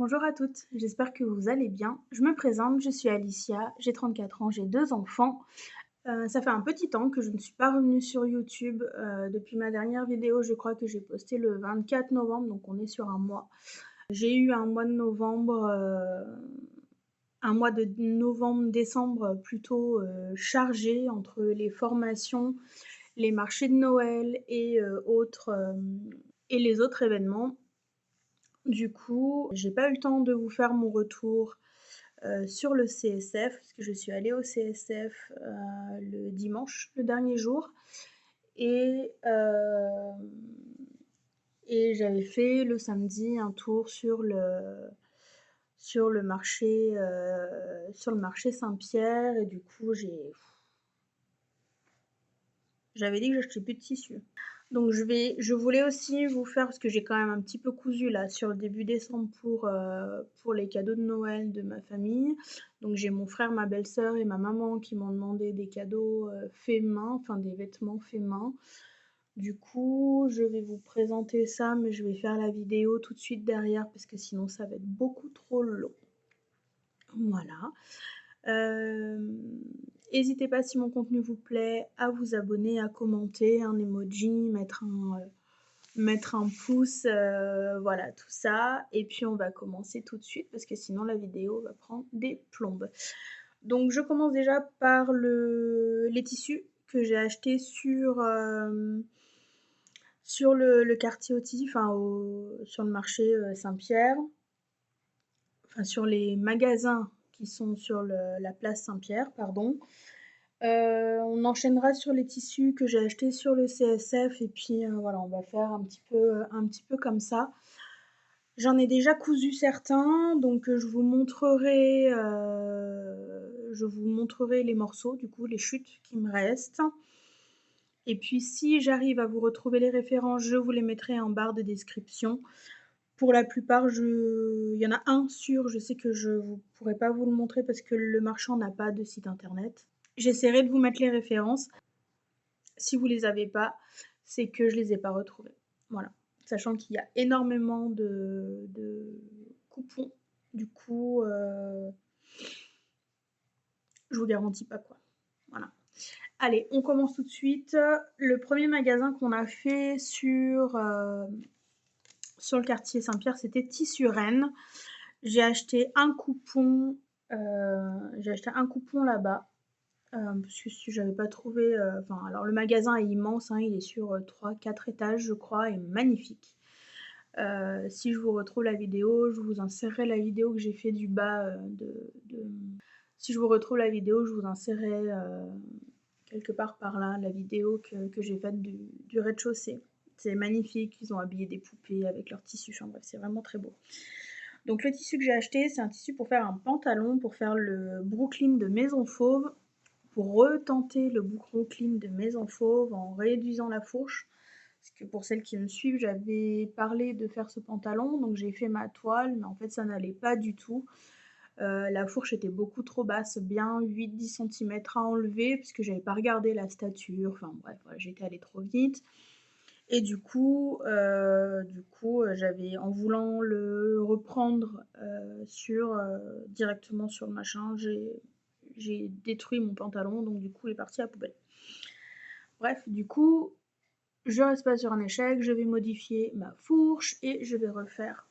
Bonjour à toutes, j'espère que vous allez bien. Je me présente, je suis Alicia, j'ai 34 ans, j'ai 2 enfants. Ça fait un petit temps que je ne suis pas revenue sur YouTube, depuis ma dernière vidéo, je crois que j'ai posté le 24 novembre, donc on est sur un mois. J'ai eu un mois de novembre, un mois de novembre-décembre plutôt, chargé entre les formations, les marchés de Noël et autres, et les autres événements. Du coup, j'ai pas eu le temps de vous faire mon retour sur le CSF, parce que je suis allée au CSF le dimanche, le dernier jour, et, et j'avais fait le samedi un tour sur le marché Saint-Pierre, et du coup j'avais dit que j'achetais plus de tissu. Donc je voulais aussi vous faire, parce que j'ai quand même un petit peu cousu là sur le début décembre pour les cadeaux de Noël de ma famille. Donc j'ai mon frère, ma belle-sœur et ma maman qui m'ont demandé des cadeaux faits main, enfin des vêtements faits main. Du coup, je vais vous présenter ça, mais je vais faire la vidéo tout de suite derrière parce que sinon ça va être beaucoup trop long. Voilà. N'hésitez pas, si mon contenu vous plaît, à vous abonner, à commenter, un emoji, mettre un pouce, voilà tout ça. Et puis on va commencer tout de suite parce que sinon la vidéo va prendre des plombes. Donc je commence déjà par les tissus que j'ai achetés sur le quartier Auty, enfin sur le marché Saint-Pierre, enfin sur les magasins qui sont sur la place Saint-Pierre, pardon. On enchaînera sur les tissus que j'ai achetés sur le CSF et puis voilà, on va faire un petit peu comme ça. J'en ai déjà cousu certains, donc je vous montrerai les morceaux, du coup les chutes qui me restent. Et puis si j'arrive à vous retrouver les références, je vous les mettrai en barre de description. Pour la plupart, il y en a un sûr, je sais que je ne pourrai pas vous le montrer parce que le marchand n'a pas de site internet. J'essaierai de vous mettre les références. Si vous les avez pas, c'est que je les ai pas retrouvés. Voilà. Sachant qu'il y a énormément de coupons. Du coup, je vous garantis pas quoi. Voilà. Allez, on commence tout de suite. Le premier magasin qu'on a fait sur le quartier Saint-Pierre, c'était Tissu Rennes. J'ai acheté un coupon, là-bas. Parce que si j'avais pas trouvé, enfin, alors le magasin est immense, hein, il est sur 3-4 étages, je crois, et magnifique. Si je vous retrouve la vidéo, je vous insérerai la vidéo que j'ai fait du bas Si je vous retrouve la vidéo, je vous insérerai quelque part par là la vidéo que j'ai faite du rez-de-chaussée. C'est magnifique, ils ont habillé des poupées avec leur tissu, enfin bref, c'est vraiment très beau. Donc le tissu que j'ai acheté, c'est un tissu pour faire un pantalon, pour faire le Brooklyn de Maison Fauve, pour retenter le Brooklyn de Maison Fauve en réduisant la fourche. Parce que pour celles qui me suivent, j'avais parlé de faire ce pantalon, donc j'ai fait ma toile, mais en fait ça n'allait pas du tout. La fourche était beaucoup trop basse, bien 8-10 cm à enlever, parce que j'avais pas regardé la stature, enfin bref, voilà, j'étais allée trop vite. Et j'avais, en voulant le reprendre directement sur le machin, j'ai détruit mon pantalon, donc du coup il est parti à la poubelle. Bref, du coup, je reste pas sur un échec, je vais modifier ma fourche et je vais refaire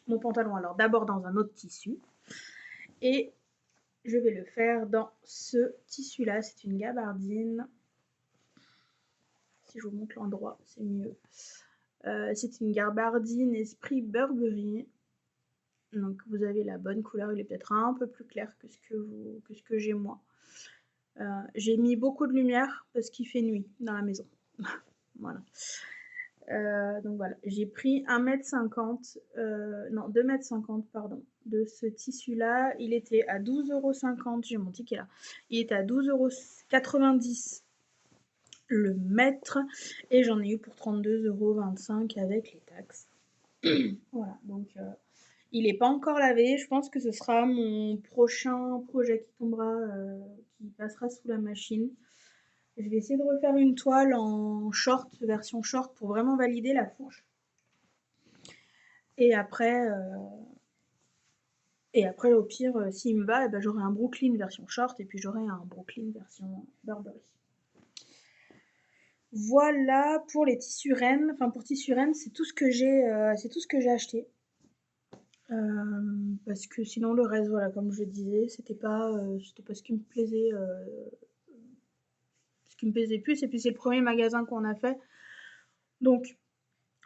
mon pantalon. Alors d'abord dans un autre tissu, et je vais le faire dans ce tissu là, c'est une gabardine. Si je vous montre l'endroit, c'est mieux. C'est une gabardine Esprit Burberry. Donc vous avez la bonne couleur, il est peut-être un peu plus clair que ce que j'ai moi. J'ai mis beaucoup de lumière parce qu'il fait nuit dans la maison. Voilà. Donc voilà, j'ai pris 1,50 m, non 2,50 m pardon, de ce tissu là. Il était à 12,50 €, j'ai mon ticket là. Il était à 12,90 € le mètre et j'en ai eu pour 32,25 € avec les taxes. Voilà, donc il n'est pas encore lavé. Je pense que ce sera mon prochain projet qui tombera, qui passera sous la machine. Je vais essayer de refaire une toile en short, version short, pour vraiment valider la fourche. Et après, Et après, au pire, s'il me va, et ben, j'aurai un Brooklyn version short et puis j'aurai un Brooklyn version Burberry. Voilà pour les tissus rennes. Enfin, pour tissus rennes, c'est tout ce que j'ai acheté. Parce que sinon, le reste, voilà, comme je disais, c'était pas ce qui me plaisait plus. Et puis, c'est le premier magasin qu'on a fait. Donc,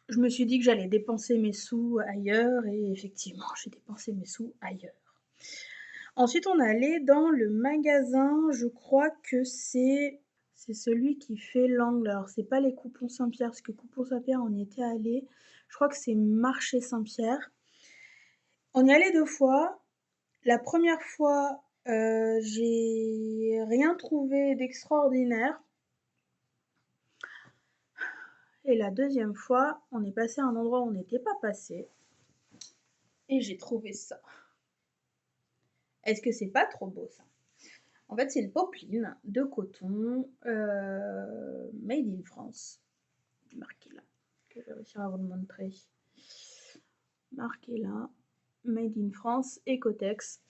je me suis dit que j'allais dépenser mes sous ailleurs. Et effectivement, j'ai dépensé mes sous ailleurs. Ensuite, on est allé dans le magasin, je crois que c'est celui qui fait l'angle. Alors, c'est pas les Coupons Saint-Pierre, parce que Coupons Saint-Pierre, on y était allé. Je crois que c'est Marché Saint-Pierre. On y allait 2 fois. La première fois, j'ai rien trouvé d'extraordinaire. Et la deuxième fois, on est passé à un endroit où on n'était pas passé. Et j'ai trouvé ça. Est-ce que c'est pas trop beau ça? En fait, c'est le popeline de coton made in France. Marqué là, que je vais réussir à vous le montrer. Marqué là, made in France, Ecotex.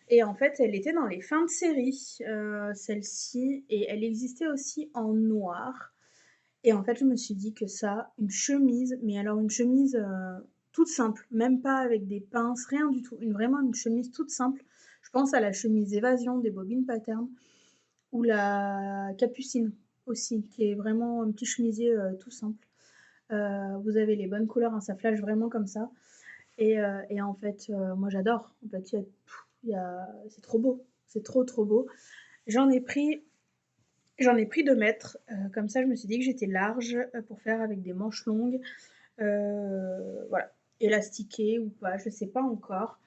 Et en fait, elle était dans les fins de série, celle-ci, et elle existait aussi en noir. Et en fait, je me suis dit que ça, une chemise, mais alors une chemise toute simple, même pas avec des pinces, rien du tout, vraiment une chemise toute simple. Je pense à la chemise Évasion des Bobines Pattern ou la Capucine aussi, qui est vraiment un petit chemisier tout simple. Vous avez les bonnes couleurs, hein, ça flash vraiment comme ça. Et en fait, moi j'adore. En fait, c'est trop beau, c'est trop beau. J'en ai pris 2 mètres, comme ça je me suis dit que j'étais large pour faire avec des manches longues, voilà, élastiqué ou pas, je sais pas encore.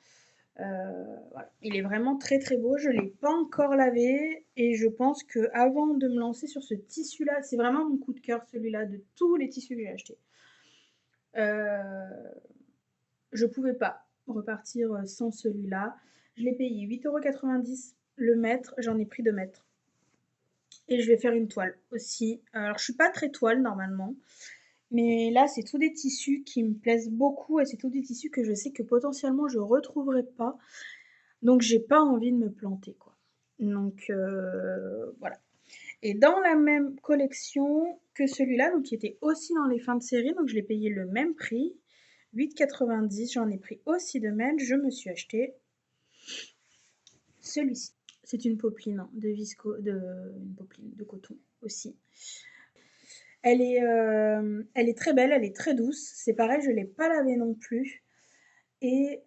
Voilà. Il est vraiment très beau, je l'ai pas encore lavé et je pense que avant de me lancer sur ce tissu-là, c'est vraiment mon coup de cœur celui-là de tous les tissus que j'ai achetés. Je pouvais pas repartir sans celui-là. Je l'ai payé 8,90 € le mètre, j'en ai pris 2 mètres. Et je vais faire une toile aussi. Alors je suis pas très toile normalement, mais là c'est tous des tissus qui me plaisent beaucoup et c'est tous des tissus que je sais que potentiellement je retrouverai pas. Donc j'ai pas envie de me planter quoi. Donc voilà. Et dans la même collection que celui-là, donc qui était aussi dans les fins de série, donc je l'ai payé le même prix, 8,90 €, j'en ai pris aussi de même, je me suis acheté celui-ci. C'est une popeline une popeline de coton aussi. Elle est très belle, elle est très douce. C'est pareil, je ne l'ai pas lavée non plus. Et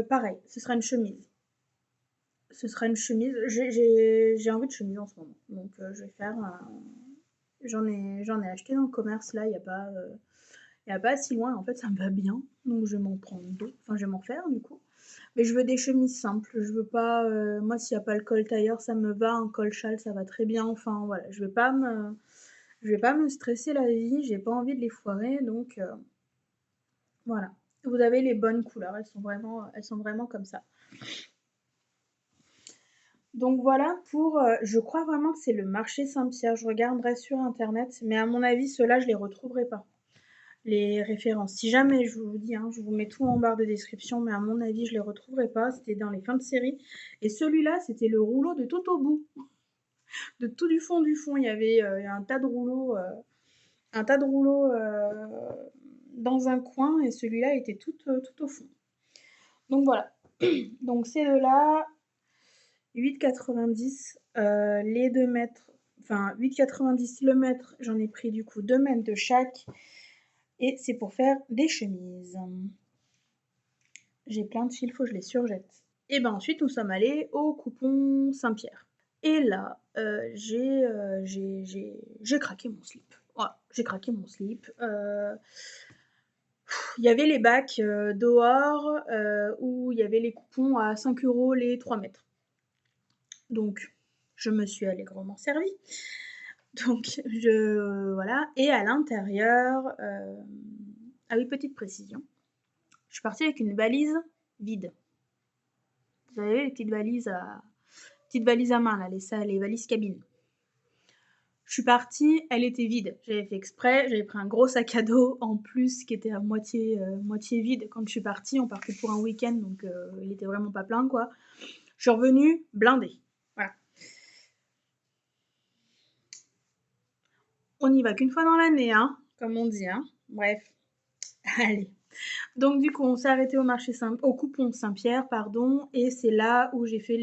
pareil, ce sera une chemise. Ce sera une chemise. J'ai envie de chemise en ce moment. Donc je vais faire j'en ai acheté dans le commerce là, il y a pas si loin. En fait, ça me va bien. Donc je vais m'en prendre 2. Enfin, je vais m'en faire du coup. Mais je veux des chemises simples. Je veux pas. Moi, s'il n'y a pas le col tailleur, ça me va. Un col châle, ça va très bien. Enfin, voilà. Je vais pas me stresser la vie. J'ai pas envie de les foirer. Donc, voilà. Vous avez les bonnes couleurs. Elles sont vraiment comme ça. Donc voilà pour, je crois vraiment que c'est le marché Saint-Pierre. Je regarderai sur internet, mais à mon avis, ceux-là, je les retrouverai pas. Les références. Si jamais, je vous dis, hein, je vous mets tout en barre de description, mais à mon avis, je les retrouverai pas. C'était dans les fins de série. Et celui-là, c'était le rouleau de tout au bout. De tout du fond du fond, il y avait un tas de rouleaux, dans un coin, et celui-là était tout au fond. Donc voilà. Donc ces deux-là, 8,90 les 2 mètres, enfin 8,90 le mètre, j'en ai pris du coup 2 mètres de chaque. Et c'est pour faire des chemises. J'ai plein de fils, faut que je les surjette. Et ben ensuite, nous sommes allés au Coupon Saint-Pierre. Et là, j'ai craqué mon slip. Voilà, j'ai craqué mon slip. Il y avait les bacs dehors où il y avait les coupons à 5 € les 3 mètres. Donc, je me suis allègrement servie. Donc, voilà. Et à l'intérieur, ah oui, petite précision. Je suis partie avec une valise vide. Vous savez, les petites valises à main, là, les valises cabine. Je suis partie, elle était vide. J'avais fait exprès, j'avais pris un gros sac à dos en plus qui était à moitié vide. Quand je suis partie, on partait pour un week-end, donc il était vraiment pas plein, quoi. Je suis revenue blindée. Voilà. On n'y va qu'une fois dans l'année, hein, comme on dit, hein. Bref, allez. Donc du coup, on s'est arrêté au coupon Saint-Pierre, pardon, et c'est là où j'ai fait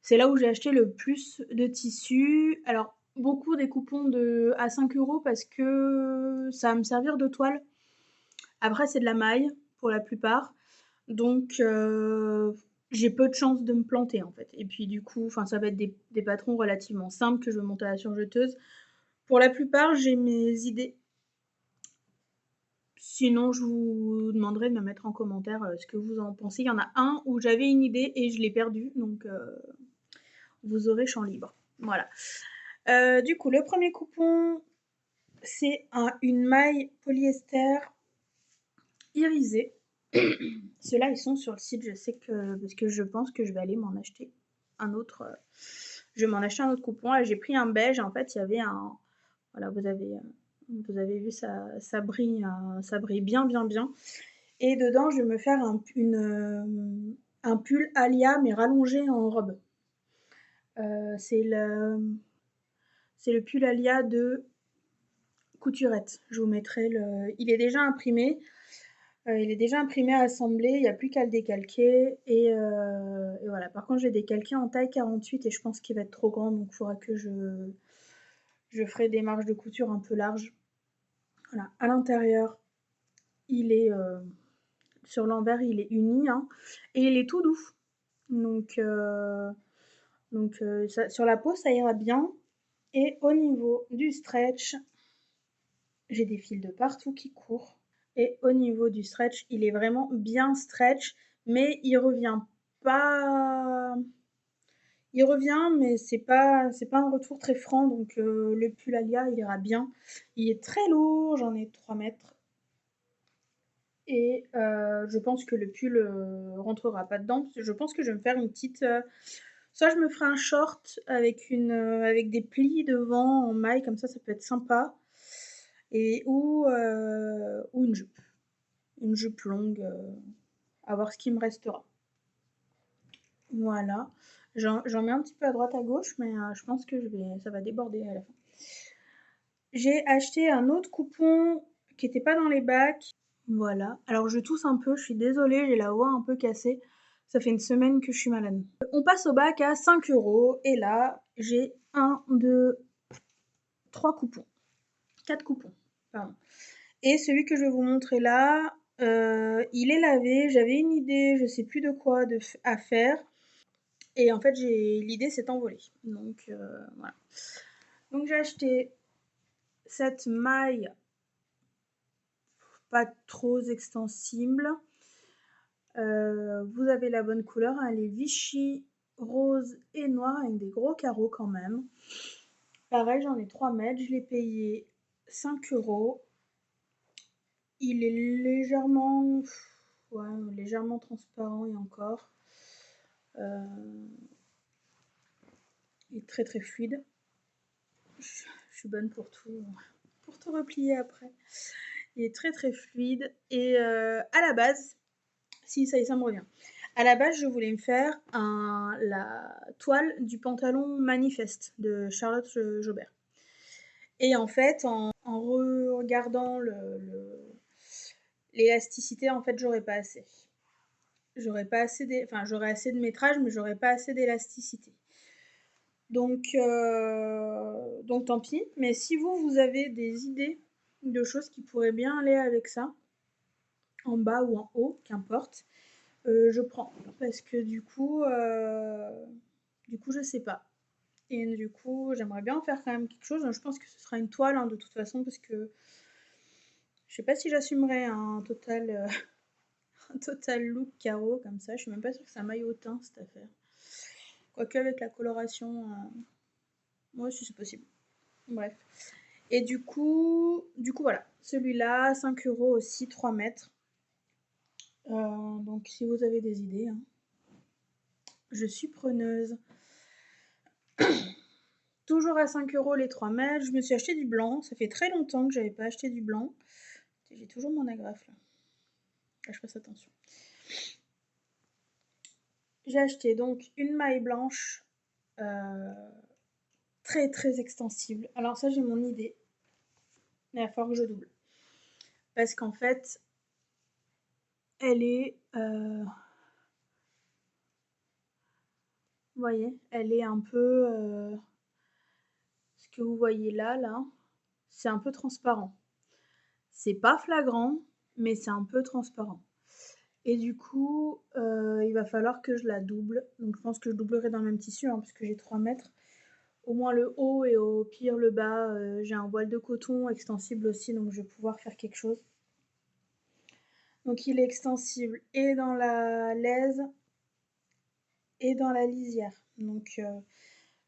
c'est là où j'ai acheté le plus de tissus. Alors, beaucoup des coupons à 5 € parce que ça va me servir de toile. Après, c'est de la maille pour la plupart. Donc, j'ai peu de chances de me planter en fait. Et puis, du coup, ça va être des patrons relativement simples que je vais monter à la surjeteuse. Pour la plupart, j'ai mes idées. Sinon, je vous demanderai de me mettre en commentaire ce que vous en pensez. Il y en a un où j'avais une idée et je l'ai perdu. Donc, vous aurez champ libre. Voilà. Du coup, le premier coupon, c'est une maille polyester irisée. Ceux-là, ils sont sur le site, je sais que, parce que je pense que je vais aller m'en acheter un autre. Je vais m'en acheter un autre coupon. Là, j'ai pris un beige. En fait, il y avait un. Voilà, vous avez vu, ça brille bien, bien, bien. Et dedans, je vais me faire un pull Alia, mais rallongé en robe. C'est le pull Alia de Couturette. Je vous mettrai le. Il est déjà imprimé. Il est déjà imprimé, assemblé, il n'y a plus qu'à le décalquer. Et voilà. Par contre, j'ai décalqué en taille 48 et je pense qu'il va être trop grand, donc il faudra que je ferai des marges de couture un peu larges. Voilà. À l'intérieur, il est sur l'envers, il est uni, hein, et il est tout doux. Donc, sur la peau, ça ira bien. Et au niveau du stretch, j'ai des fils de partout qui courent. Et au niveau du stretch, il est vraiment bien stretch, mais il revient pas. Il revient, mais c'est pas un retour très franc, donc le pull Alia, il ira bien. Il est très lourd, j'en ai 3 mètres. Et je pense que le pull rentrera pas dedans. Je pense que je vais me faire une petite. Soit je me ferai un short avec des plis devant en maille, comme ça peut être sympa. Ou une jupe. Une jupe longue, à voir ce qui me restera. Voilà. J'en mets un petit peu à droite à gauche, mais je pense que ça va déborder à la fin. J'ai acheté un autre coupon qui n'était pas dans les bacs. Voilà. Alors je tousse un peu, je suis désolée, j'ai la voix un peu cassée. Ça fait une semaine que je suis malade. On passe au bac à 5 € et là j'ai 1, 2, 3 coupons. 4 coupons, pardon. Et celui que je vais vous montrer là, il est lavé. J'avais une idée, je sais plus de quoi à faire. Et en fait, l'idée s'est envolée. Donc voilà. Donc j'ai acheté cette maille pas trop extensible. Vous avez la bonne couleur, elle est Vichy rose et noir avec des gros carreaux quand même. Pareil, j'en ai 3 mètres, je l'ai payé 5 €. Il est légèrement transparent et encore. Il est très très fluide. Je suis bonne pour tout replier après. Il est très très fluide et à la base, si ça y est, ça me revient. À la base, je voulais me faire la toile du pantalon Manifeste de Charlotte Jobert. Et en fait, en regardant l'élasticité, en fait, j'aurais pas assez. J'aurais assez de métrage, mais j'aurais pas assez d'élasticité. Donc tant pis. Mais si vous avez des idées de choses qui pourraient bien aller avec ça, en bas ou en haut, qu'importe, je prends. Parce que du coup, je sais pas. Et du coup, j'aimerais bien en faire quand même quelque chose. Je pense que ce sera une toile, hein, de toute façon, parce que je sais pas si j'assumerai un total, un total look carreau comme ça. Je suis même pas sûre que ça maille au teint, cette affaire. Quoique avec la coloration, moi si c'est possible. Bref. Et du coup voilà. Celui-là, 5 € aussi, 3 mètres. Donc si vous avez des idées, hein, je suis preneuse. Toujours à 5 € les 3 mètres. Je me suis acheté du blanc. Ça fait très longtemps que j'avais pas acheté du blanc. J'ai toujours mon agrafe là. Là, je fasse attention. J'ai acheté donc une maille blanche très très extensible. Alors ça, j'ai mon idée. Mais il va falloir que je double. Parce qu'en fait, elle est... vous voyez, elle est un peu... ce que vous voyez là, c'est un peu transparent. C'est pas flagrant, mais c'est un peu transparent. Et du coup, il va falloir que je la double. Donc je pense que je doublerai dans le même tissu, hein, puisque j'ai 3 mètres. Au moins le haut et au pire le bas. J'ai un voile de coton extensible aussi, donc je vais pouvoir faire quelque chose. Donc il est extensible et dans la laise et dans la lisière. Donc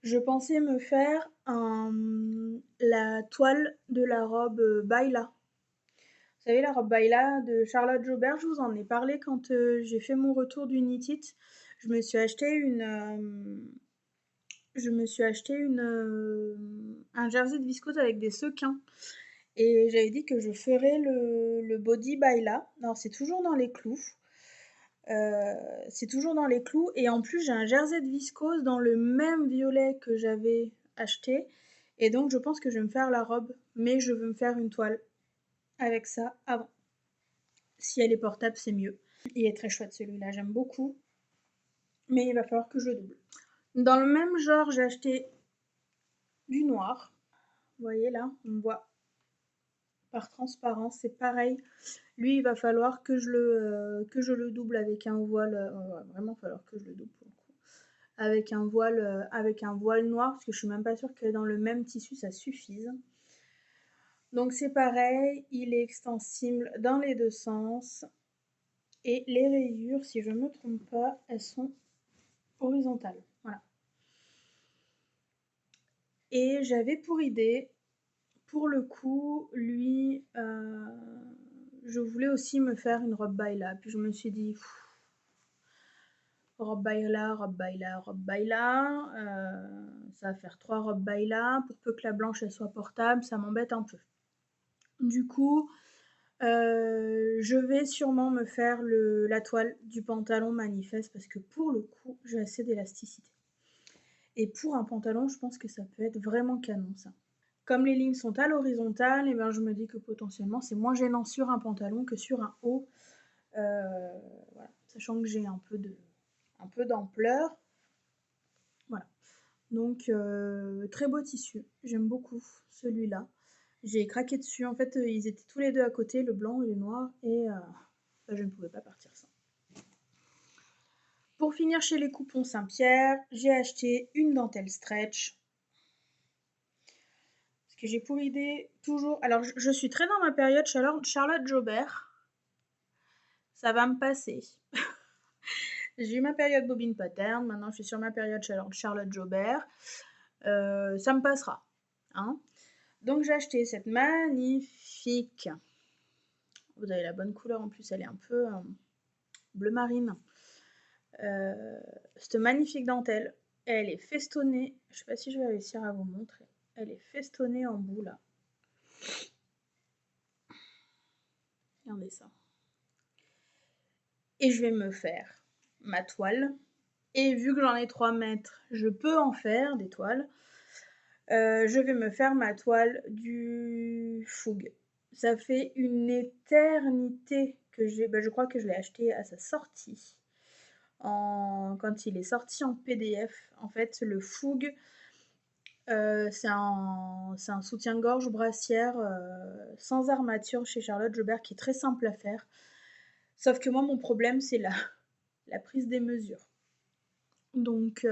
je pensais me faire la toile de la robe Baila. Vous savez, la robe Baila de Charlotte Jobert, je vous en ai parlé quand j'ai fait mon retour du Knit It. Je me suis acheté un jersey de viscose avec des sequins. Et j'avais dit que je ferais le body Baila. Alors c'est toujours dans les clous. Et en plus j'ai un jersey de viscose dans le même violet que j'avais acheté. Et donc je pense que je vais me faire la robe, mais je veux me faire une toile avec ça avant. Si elle est portable, c'est mieux. Il est très chouette celui-là, j'aime beaucoup. Mais il va falloir que je le double. Dans le même genre, j'ai acheté du noir. Vous voyez là, on voit par transparence, c'est pareil. Lui, il va falloir que je le double avec un voile. Il va vraiment falloir que je le double pour le coup. Avec un voile noir, parce que je suis même pas sûre que dans le même tissu ça suffise. Donc c'est pareil, il est extensible dans les deux sens. Et les rayures, si je ne me trompe pas, elles sont horizontales. Voilà. Et j'avais pour idée, pour le coup, lui, je voulais aussi me faire une robe Baila. Puis je me suis dit, robe Baila, robe Baila, robe Baila. Ça va faire 3 robes Baila. Pour peu que la blanche elle soit portable, ça m'embête un peu. Du coup, je vais sûrement me faire la toile du pantalon manifeste parce que pour le coup, j'ai assez d'élasticité. Et pour un pantalon, je pense que ça peut être vraiment canon ça. Comme les lignes sont à l'horizontale, et ben je me dis que potentiellement c'est moins gênant sur un pantalon que sur un haut. Voilà. Sachant que j'ai un peu d'ampleur. Voilà. Donc très beau tissu. J'aime beaucoup celui-là. J'ai craqué dessus. En fait, ils étaient tous les deux à côté, le blanc et le noir, et je ne pouvais pas partir sans. Pour finir chez les Coupons Saint-Pierre, j'ai acheté une dentelle stretch. Parce que j'ai pour idée toujours... Alors, je suis très dans ma période Charlotte Jobert. Ça va me passer. J'ai eu ma période bobine pattern. Maintenant, je suis sur ma période Charlotte Jobert. Ça me passera. Hein. Donc, j'ai acheté cette magnifique... Vous avez la bonne couleur en plus, elle est un peu bleu marine. Cette magnifique dentelle, elle est festonnée. Je sais pas si je vais réussir à vous montrer. Elle est festonnée en bout là. Regardez ça. Et je vais me faire ma toile. Et vu que j'en ai 3 mètres, je peux en faire des toiles. Je vais me faire ma toile du fougue. Ça fait une éternité que je crois que je l'ai acheté à sa sortie. Quand il est sorti en PDF. En fait, le fougue, c'est un soutien-gorge brassière sans armature chez Charlotte Jobert qui est très simple à faire. Sauf que moi, mon problème, c'est la prise des mesures. Donc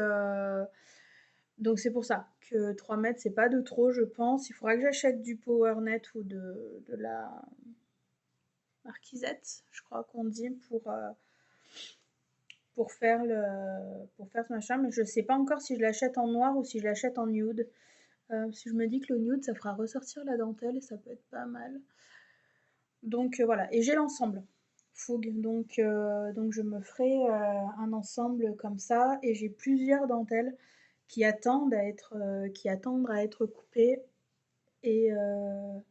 c'est pour ça que 3 mètres, c'est pas de trop, je pense. Il faudra que j'achète du PowerNet ou de la marquisette, je crois qu'on dit, pour faire ce machin. Mais je sais pas encore si je l'achète en noir ou si je l'achète en nude. Si je me dis que le nude, ça fera ressortir la dentelle et ça peut être pas mal. Donc voilà. Et j'ai l'ensemble fougue. Donc je me ferai un ensemble comme ça. Et j'ai plusieurs dentelles qui attendent à être coupées et heu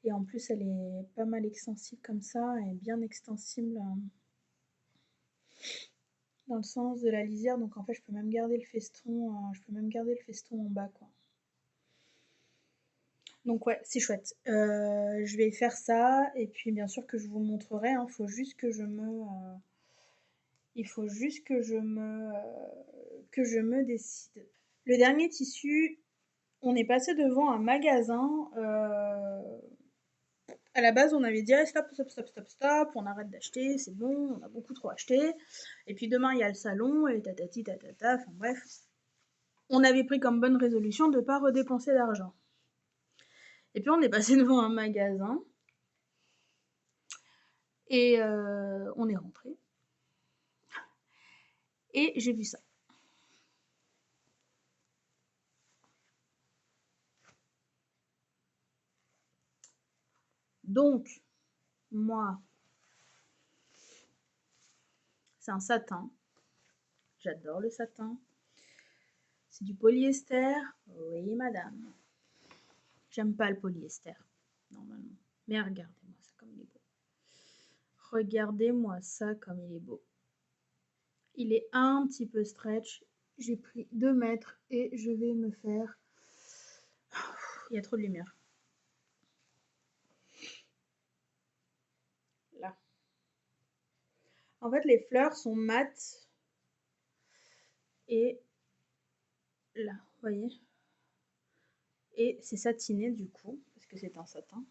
et en plus elle est pas mal extensible comme ça, elle est bien extensible, dans le sens de la lisière, donc en fait je peux même garder le feston, en bas, quoi. Donc ouais, c'est chouette. Je vais faire ça et puis bien sûr que je vous montrerai, hein, il faut juste que je me décide. Le dernier tissu, on est passé devant un magasin, à la base on avait dit: «Allez stop, stop, stop, stop, stop, on arrête d'acheter, c'est bon, on a beaucoup trop acheté et puis demain il y a le salon et tatati tatata», enfin bref. On avait pris comme bonne résolution de pas redépenser d'argent. Et puis on est passé devant un magasin et on est rentré et j'ai vu ça. Donc moi, c'est un satin. J'adore le satin. C'est du polyester. Oui, madame. J'aime pas le polyester, normalement. Mais regardez-moi ça comme il est beau. Regardez-moi ça comme il est beau. Il est un petit peu stretch. J'ai pris 2 mètres et je vais me faire... Il y a trop de lumière. Là. En fait, les fleurs sont mates. Et là, vous voyez? Et c'est satiné du coup, parce que c'est un satin.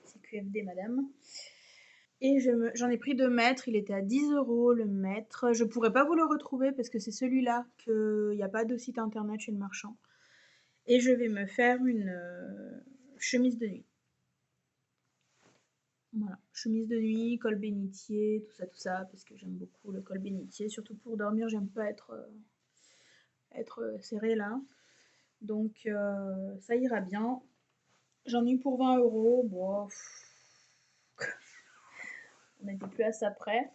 C'est QFD, madame. Et j'en ai pris 2 mètres, il était à 10 € le mètre. Je pourrais pas vous le retrouver parce que c'est celui-là qu'il n'y a pas de site internet chez le marchand. Et je vais me faire une chemise de nuit. Voilà, chemise de nuit, col bénitier, tout ça, parce que j'aime beaucoup le col bénitier. Surtout pour dormir, j'aime pas être serrée là. Donc ça ira bien. J'en ai eu pour 20 €. Bon, on n'était plus à ça près.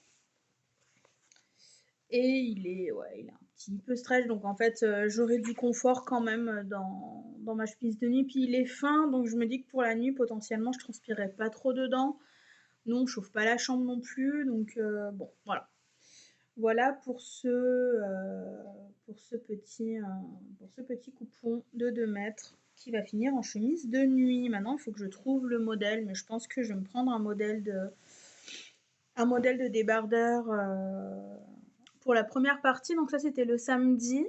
Et il est un petit peu stretch, donc en fait, j'aurai du confort quand même dans ma chemise de nuit. Puis il est fin, donc je me dis que pour la nuit, potentiellement, je transpirerai pas trop dedans. Nous, on chauffe pas la chambre non plus, donc bon, voilà. Voilà pour ce petit coupon de 2 mètres qui va finir en chemise de nuit. Maintenant, il faut que je trouve le modèle, mais je pense que je vais me prendre un modèle de débardeur pour la première partie. Donc ça, c'était le samedi.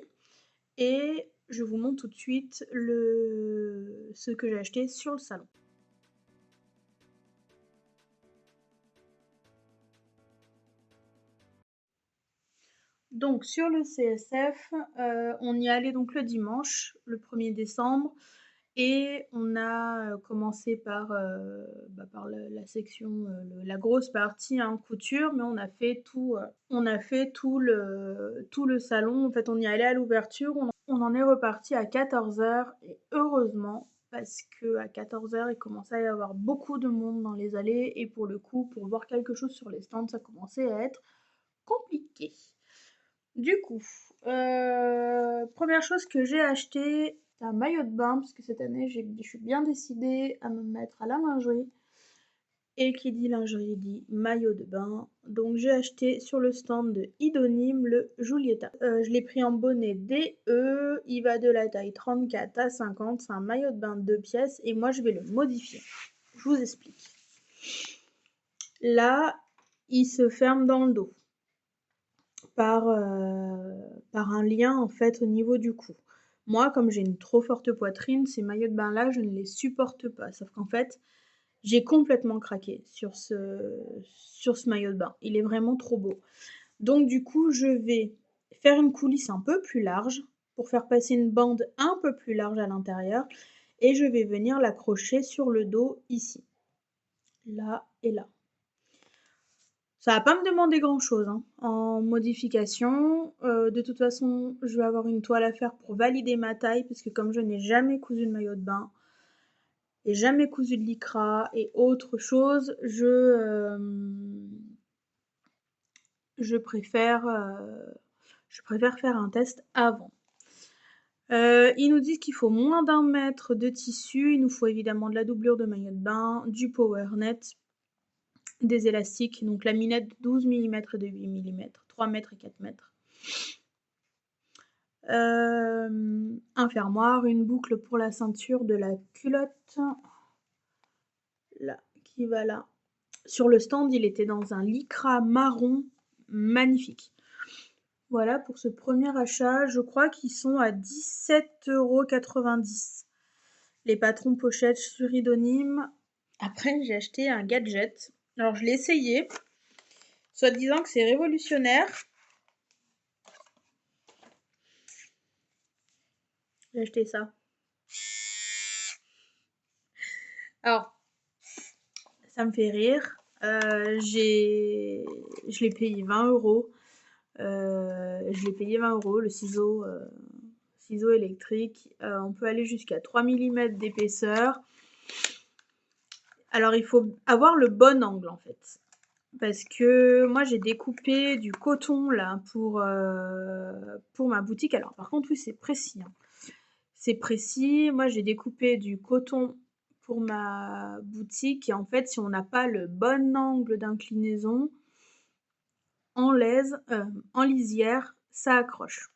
Et je vous montre tout de suite ce que j'ai acheté sur le salon. Donc sur le CSF, on y allait donc le dimanche, le 1er décembre, et on a commencé par la section, la grosse partie, hein, couture, mais on a fait tout le salon. En fait, on y allait à l'ouverture, on en est reparti à 14 h et heureusement, parce qu'à 14 h, il commençait à y avoir beaucoup de monde dans les allées et pour le coup, pour voir quelque chose sur les stands, ça commençait à être compliqué. Du coup, première chose que j'ai acheté, c'est un maillot de bain parce que cette année, je suis bien décidée à me mettre à la lingerie. Et qui dit lingerie dit maillot de bain. Donc j'ai acheté sur le stand de Idonyme le Julieta. Je l'ai pris en bonnet DE, il va de la taille 34 à 50, c'est un maillot de bain de 2 pièces et moi je vais le modifier. Je vous explique. Là, il se ferme dans le dos par un lien en fait au niveau du cou. Moi, comme j'ai une trop forte poitrine, ces maillots de bain là, je ne les supporte pas. Sauf qu'en fait, j'ai complètement craqué sur ce maillot de bain. Il est vraiment trop beau. Donc du coup, je vais faire une coulisse un peu plus large pour faire passer une bande un peu plus large à l'intérieur et je vais venir l'accrocher sur le dos ici. Là et là. Ça va pas me demander grand chose, hein, en modification. De toute façon, je vais avoir une toile à faire pour valider ma taille parce que comme je n'ai jamais cousu de maillot de bain et jamais cousu de lycra et autre chose, je préfère Je préfère faire un test avant. Ils nous disent qu'il faut moins d'1 mètre de tissu. Il nous faut évidemment de la doublure de maillot de bain, du powernet, des élastiques, donc la minette de 12 millimètres et de 8 millimètres, 3 mètres et 4 mètres. Un fermoir, une boucle pour la ceinture de la culotte. Là, qui va là. Sur le stand, il était dans un lycra marron magnifique. Voilà pour ce premier achat. Je crois qu'ils sont à 17,90 €. Les patrons pochettes sur Idonyme. Après, j'ai acheté un gadget. Alors, je l'ai essayé. Soit disant que c'est révolutionnaire. J'ai acheté ça. Alors, ça me fait rire. Je l'ai payé 20 €. Je l'ai payé 20 €, le ciseau électrique. On peut aller jusqu'à 3 millimètres d'épaisseur. Alors, il faut avoir le bon angle, en fait. Parce que moi, j'ai découpé du coton, là, pour ma boutique. Alors, par contre, oui, c'est précis, hein. C'est précis. Moi, j'ai découpé du coton pour ma boutique. Et en fait, si on n'a pas le bon angle d'inclinaison, en lisière, ça accroche.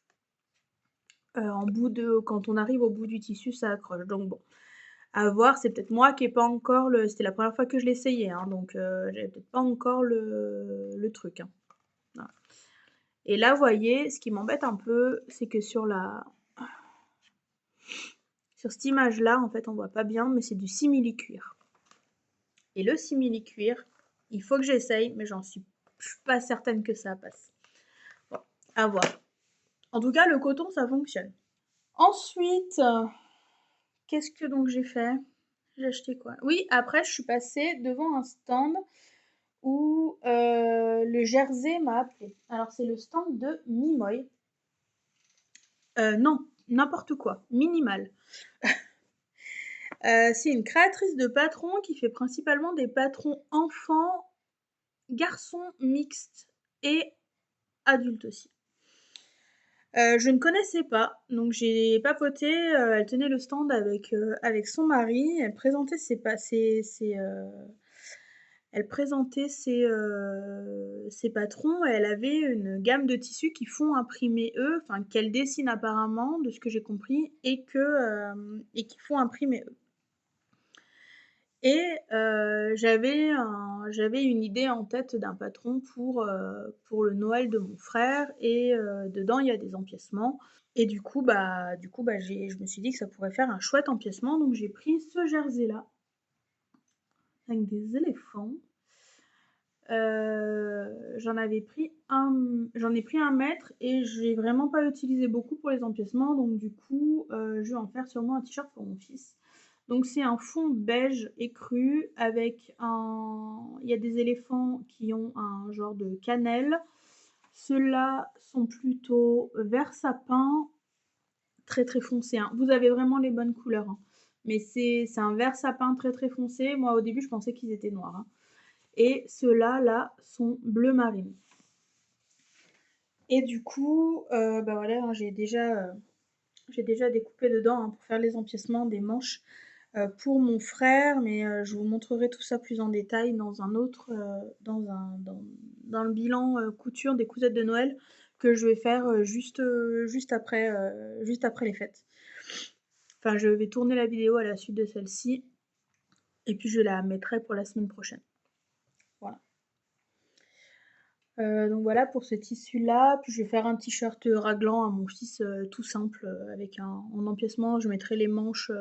Quand on arrive au bout du tissu, ça accroche. Donc bon, à voir, c'est peut-être moi qui ai pas encore c'était la première fois que je l'essayais, hein, donc j'avais peut-être pas encore le truc, hein. Voilà. Et là, vous voyez, ce qui m'embête un peu, c'est que sur cette image-là, en fait, on voit pas bien, mais c'est du simili-cuir. Et le simili-cuir, il faut que j'essaye, mais je suis pas certaine que ça passe. Bon, à voir. En tout cas, le coton, ça fonctionne. Ensuite, qu'est-ce que donc j'ai fait? J'ai acheté quoi? Oui, après, je suis passée devant un stand où le Jersey m'a appelé. Alors, c'est le stand de Mimoy. Non, n'importe quoi. Minimal. C'est une créatrice de patrons qui fait principalement des patrons enfants, garçons mixtes et adultes aussi. Je ne connaissais pas, donc j'ai papoté. Elle tenait le stand avec son mari. Elle présentait ses patrons. Et elle avait une gamme de tissus qui font imprimer eux, enfin qu'elle dessine apparemment, de ce que j'ai compris, et qui font imprimer eux. Et j'avais une idée en tête d'un patron pour le Noël de mon frère. Et dedans, il y a des empiècements. Et du coup, je me suis dit que ça pourrait faire un chouette empiècement. Donc j'ai pris ce jersey-là, avec des éléphants. J'en ai pris 1 mètre et j'ai vraiment pas utilisé beaucoup pour les empiècements. Donc du coup, je vais en faire sûrement un t-shirt pour mon fils. Donc c'est un fond beige écru avec il y a des éléphants qui ont un genre de cannelle. Ceux-là sont plutôt vert sapin, très très foncé, hein. Vous avez vraiment les bonnes couleurs, hein. Mais c'est un vert sapin très très foncé. Moi au début je pensais qu'ils étaient noirs, hein. Et ceux-là là sont bleu marine. Et du coup, voilà, hein, j'ai déjà découpé dedans, hein, pour faire les empiècements des manches pour mon frère, mais je vous montrerai tout ça plus en détail dans un autre, dans le bilan couture des cousettes de Noël que je vais faire juste après les fêtes. Enfin, je vais tourner la vidéo à la suite de celle-ci et puis je la mettrai pour la semaine prochaine. Voilà. Donc voilà pour ce tissu-là. Puis je vais faire un t-shirt raglan à mon fils, tout simple, avec en empiècement. Je mettrai les manches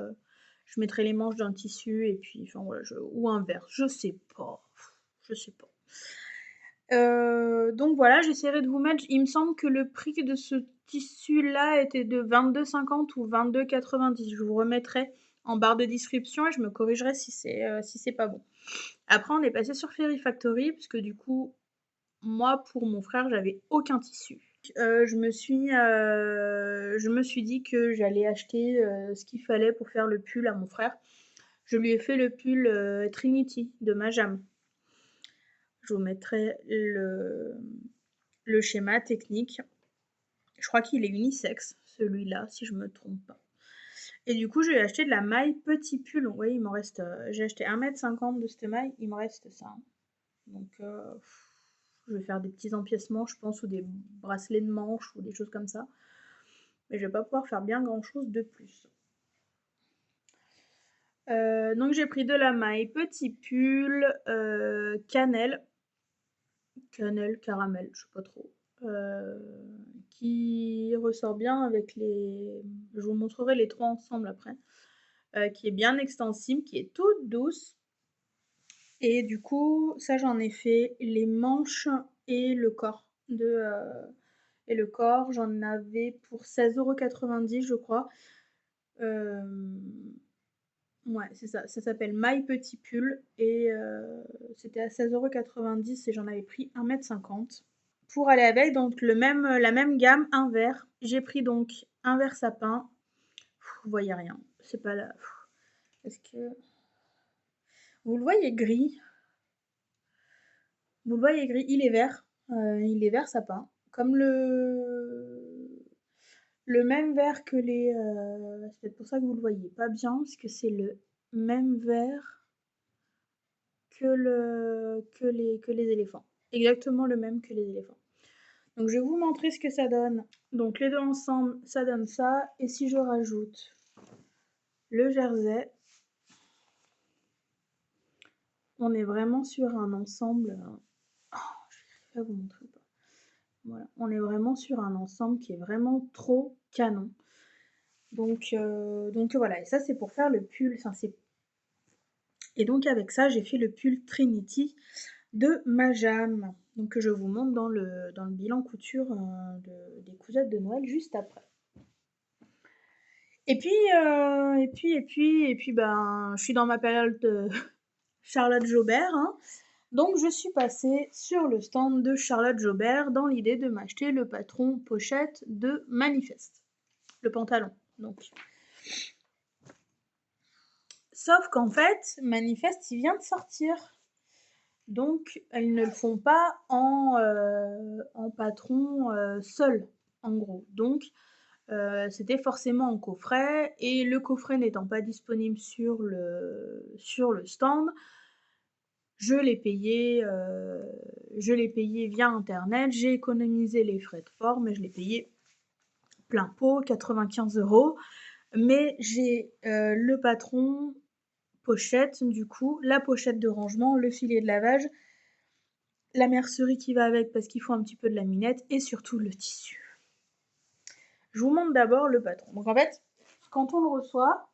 d'un tissu et puis, enfin voilà, ou un vert, je sais pas. Donc voilà, j'essaierai de vous mettre. Il me semble que le prix de ce tissu-là était de 22,50 ou 22,90. Je vous remettrai en barre de description et je me corrigerai si c'est pas bon. Après, on est passé sur Fairy Factory parce que du coup, moi, pour mon frère, j'avais aucun tissu. Je me suis dit que j'allais acheter ce qu'il fallait pour faire le pull à mon frère. Je lui ai fait le pull Trinity de Majam. Je vous mettrai le schéma technique. Je crois qu'il est unisexe, celui-là, si je me trompe pas. Et du coup, j'ai acheté de la maille petit pull. Oui, il m'en reste. J'ai acheté 1,50 m de cette maille, il me reste ça, hein. Donc, je vais faire des petits empiècements, je pense, ou des bracelets de manches ou des choses comme ça. Mais je vais pas pouvoir faire bien grand chose de plus. Donc j'ai pris de la maille petit pull, cannelle, caramel, je sais pas trop, qui ressort bien avec les... Je vous montrerai les trois ensemble après. Qui est bien extensible, qui est toute douce. Et du coup, ça j'en ai fait les manches et le corps et le corps, j'en avais pour 16,90 € je crois. Ouais, c'est ça. Ça s'appelle My Petit Pull et c'était à 16,90 € et j'en avais pris 1,50 m. Pour aller avec, donc la même gamme, un vert. J'ai pris donc un vert sapin. Vous voyez rien. C'est pas là. Est-ce que vous le voyez gris? Vous le voyez gris, il est vert sapin, comme le même vert que les... c'est peut-être pour ça que vous le voyez pas bien, parce que c'est le même vert que les éléphants. Exactement le même que les éléphants. Donc je vais vous montrer ce que ça donne. Donc les deux ensemble, ça donne ça. Et si je rajoute le jersey, on est vraiment sur un ensemble... Oh, je vais vous montrer pas. Voilà, on est vraiment sur un ensemble qui est vraiment trop canon. Donc voilà, et ça c'est pour faire le pull. Enfin, et donc avec ça, j'ai fait le pull Trinity de Majam. Donc que je vous montre dans le bilan couture des cousettes de Noël juste après. Et puis, ben, je suis dans ma période de Charlotte Jobert, hein. Donc je suis passée sur le stand de Charlotte Jobert dans l'idée de m'acheter le patron pochette de Manifeste, le pantalon. Donc, sauf qu'en fait, Manifeste, il vient de sortir. Donc, ils ne le font pas en patron seul, en gros. Donc, c'était forcément en coffret. Et le coffret n'étant pas disponible sur le stand, je l'ai payé via Internet. J'ai économisé les frais de port, mais je l'ai payé plein pot, 95 €. Mais j'ai le patron pochette, du coup, la pochette de rangement, le filet de lavage, la mercerie qui va avec parce qu'il faut un petit peu de laminette et surtout le tissu. Je vous montre d'abord le patron. Donc en fait, quand on le reçoit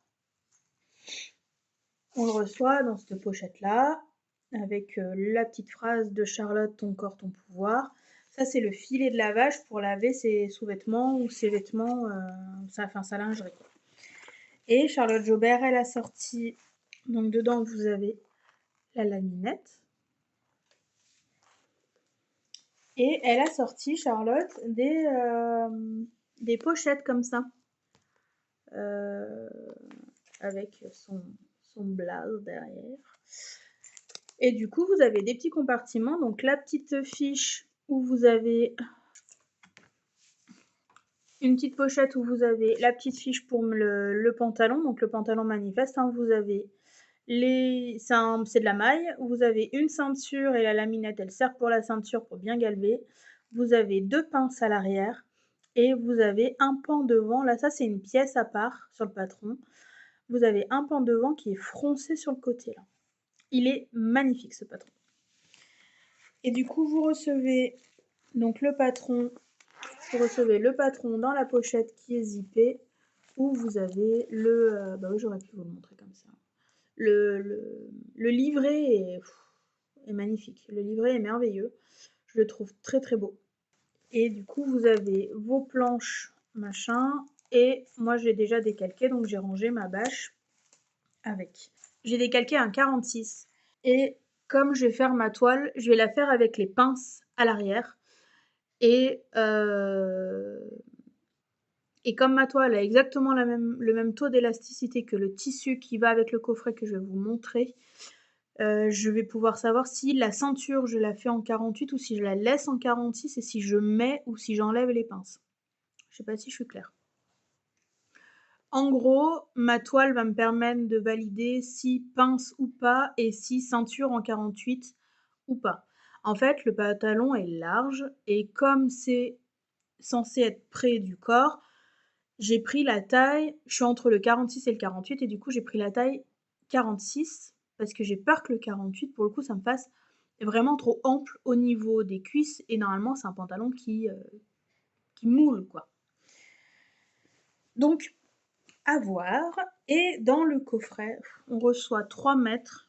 dans cette pochette-là, avec la petite phrase de Charlotte, ton corps, ton pouvoir. Ça, c'est le filet de lavage pour laver ses sous-vêtements ou ses vêtements, sa lingerie. Et Charlotte Jobert, elle a sorti, donc dedans, vous avez la laminette. Et elle a sorti, Charlotte, des pochettes comme ça. Avec son blaze derrière. Et du coup, vous avez des petits compartiments. Donc la petite fiche où vous avez une petite pochette où vous avez la petite fiche pour le pantalon, donc le pantalon Manifeste, hein. Vous avez c'est de la maille, vous avez une ceinture et la laminette, elle sert pour la ceinture pour bien galber. Vous avez 2 pinces à l'arrière et vous avez un pan devant. Là, ça, c'est une pièce à part sur le patron. Vous avez un pan devant qui est froncé sur le côté, là. Il est magnifique, ce patron. Et du coup, vous recevez donc le patron. Vous recevez le patron dans la pochette qui est zippée, où vous avez bah oui, j'aurais pu vous le montrer comme ça. Le livret est magnifique. Le livret est merveilleux. Je le trouve très très beau. Et du coup, vous avez vos planches, machin. Et moi, j'ai déjà décalqué, donc j'ai rangé ma bâche avec. J'ai décalqué un 46. Et comme je vais faire ma toile, je vais la faire avec les pinces à l'arrière. Et comme ma toile a exactement le même taux d'élasticité que le tissu qui va avec le coffret que je vais vous montrer, je vais pouvoir savoir si la ceinture, je la fais en 48 ou si je la laisse en 46 et si je mets ou si j'enlève les pinces. Je sais pas si je suis claire. En gros, ma toile va me permettre de valider si pince ou pas et si ceinture en 48 ou pas. En fait, le pantalon est large et comme c'est censé être près du corps, j'ai pris la taille, je suis entre le 46 et le 48 et du coup j'ai pris la taille 46 parce que j'ai peur que le 48 pour le coup ça me fasse vraiment trop ample au niveau des cuisses et normalement c'est un pantalon qui moule quoi. Donc à voir. Et dans le coffret, on reçoit 3 mètres.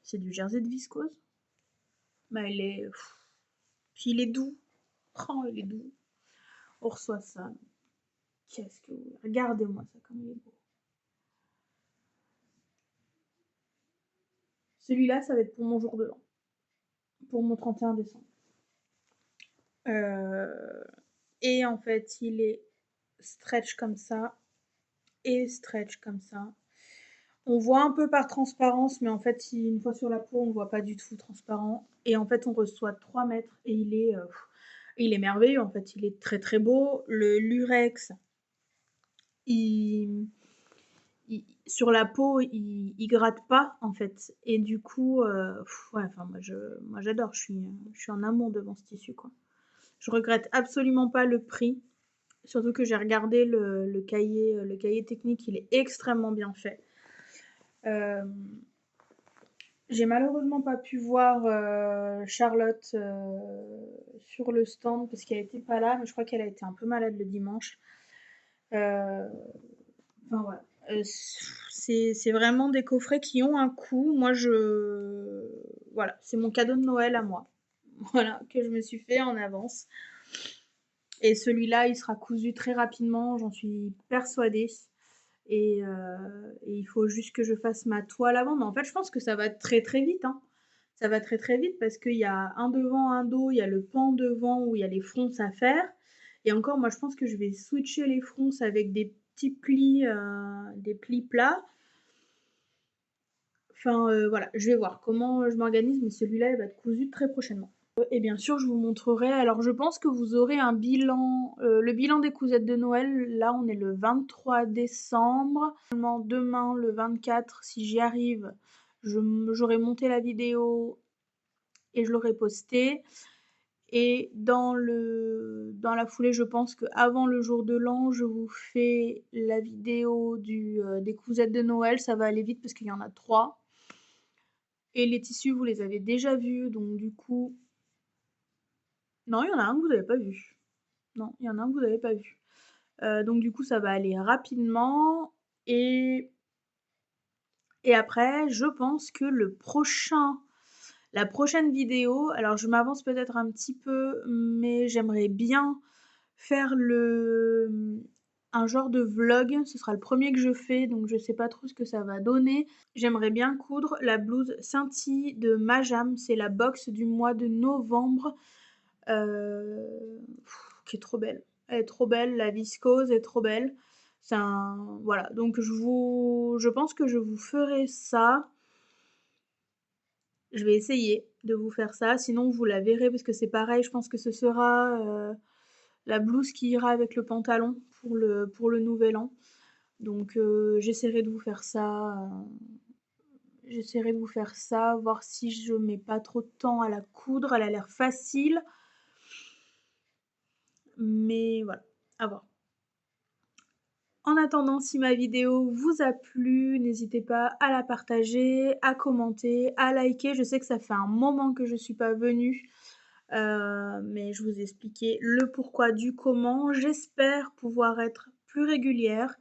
C'est du jersey de viscose. Mais il est. Puis il est doux. Oh, il est doux. On reçoit ça. Qu'est-ce que. Regardez-moi ça comme il est beau. Celui-là, ça va être pour mon jour de l'an. Pour mon 31 décembre. Et en fait, il est stretch comme ça. Et stretch comme ça. On voit un peu par transparence, mais en fait, une fois sur la peau, on voit pas du tout transparent. Et en fait, on reçoit 3 mètres et il est merveilleux. En fait, il est très très beau. Le lurex, il, sur la peau, il gratte pas en fait. Et du coup, ouais, enfin moi j'adore. Je suis en amour devant ce tissu quoi. Je regrette absolument pas le prix. Surtout que j'ai regardé le cahier technique, il est extrêmement bien fait. J'ai malheureusement pas pu voir Charlotte sur le stand parce qu'elle était pas là, mais je crois qu'elle a été un peu malade le dimanche. Enfin voilà. C'est vraiment des coffrets qui ont un coût. Moi voilà, c'est mon cadeau de Noël à moi. Voilà, que je me suis fait en avance. Et celui-là, il sera cousu très rapidement, j'en suis persuadée. Et il faut juste que je fasse ma toile avant. Mais en fait, je pense que ça va très très vite, hein. Ça va très très vite parce qu'il y a un devant, un dos, il y a le pan devant où il y a les fronces à faire. Et encore, moi, je pense que je vais switcher les fronces avec des plis plats. Enfin, voilà, je vais voir comment je m'organise, mais celui-là, il va être cousu très prochainement. Et bien sûr, je vous montrerai. Alors, je pense que vous aurez un bilan, le bilan des cousettes de Noël. Là, on est le 23 décembre. Demain, le 24, si j'y arrive, j'aurai monté la vidéo et je l'aurai postée. Et dans la foulée, je pense qu'avant le jour de l'an, je vous fais la vidéo des cousettes de Noël. Ça va aller vite parce qu'il y en a 3. Et les tissus, vous les avez déjà vus, donc du coup... Non, il y en a un que vous n'avez pas vu. Non, il y en a un que vous n'avez pas vu. Donc du coup, ça va aller rapidement. Et après, je pense que la prochaine vidéo, alors je m'avance peut-être un petit peu, mais j'aimerais bien faire un genre de vlog. Ce sera le premier que je fais, donc je sais pas trop ce que ça va donner. J'aimerais bien coudre la blouse scintille de Majam. C'est la box du mois de novembre. Qui est trop belle. Elle est trop belle, la viscose est trop belle. Voilà, donc je pense que je vous ferai ça. Je vais essayer de vous faire ça, sinon vous la verrez parce que c'est pareil, je pense que ce sera la blouse qui ira avec le pantalon pour le nouvel an. Donc j'essaierai de vous faire ça. J'essaierai de vous faire ça, voir si je mets pas trop de temps à la coudre. Elle a l'air facile. Mais voilà, à voir. En attendant, si ma vidéo vous a plu, n'hésitez pas à la partager, à commenter, à liker. Je sais que ça fait un moment que je ne suis pas venue, mais je vous ai expliqué le pourquoi du comment. J'espère pouvoir être plus régulière.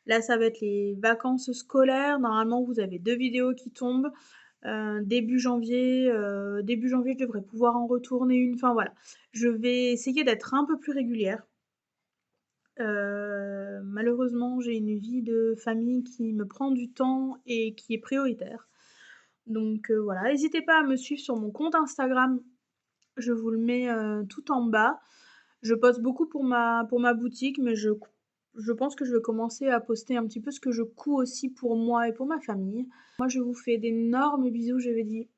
Là, ça va être les vacances scolaires. Normalement, vous avez 2 vidéos qui tombent. Début janvier, je devrais pouvoir en retourner une. Enfin voilà, je vais essayer d'être un peu plus régulière. Malheureusement, j'ai une vie de famille qui me prend du temps et qui est prioritaire. Donc voilà, n'hésitez pas à me suivre sur mon compte Instagram. Je vous le mets tout en bas. Je poste beaucoup pour ma boutique, mais je pense que je vais commencer à poster un petit peu ce que je couds aussi pour moi et pour ma famille. Moi, je vous fais d'énormes bisous. Je vous dis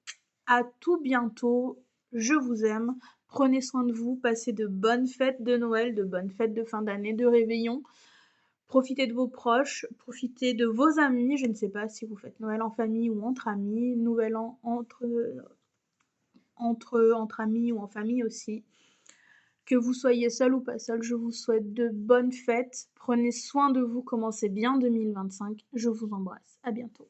à tout bientôt. Je vous aime. Prenez soin de vous, passez de bonnes fêtes de Noël, de bonnes fêtes de fin d'année, de réveillon. Profitez de vos proches, profitez de vos amis. Je ne sais pas si vous faites Noël en famille ou entre amis, Nouvel An entre amis ou en famille aussi. Que vous soyez seul ou pas seul, je vous souhaite de bonnes fêtes. Prenez soin de vous, commencez bien 2025. Je vous embrasse. À bientôt.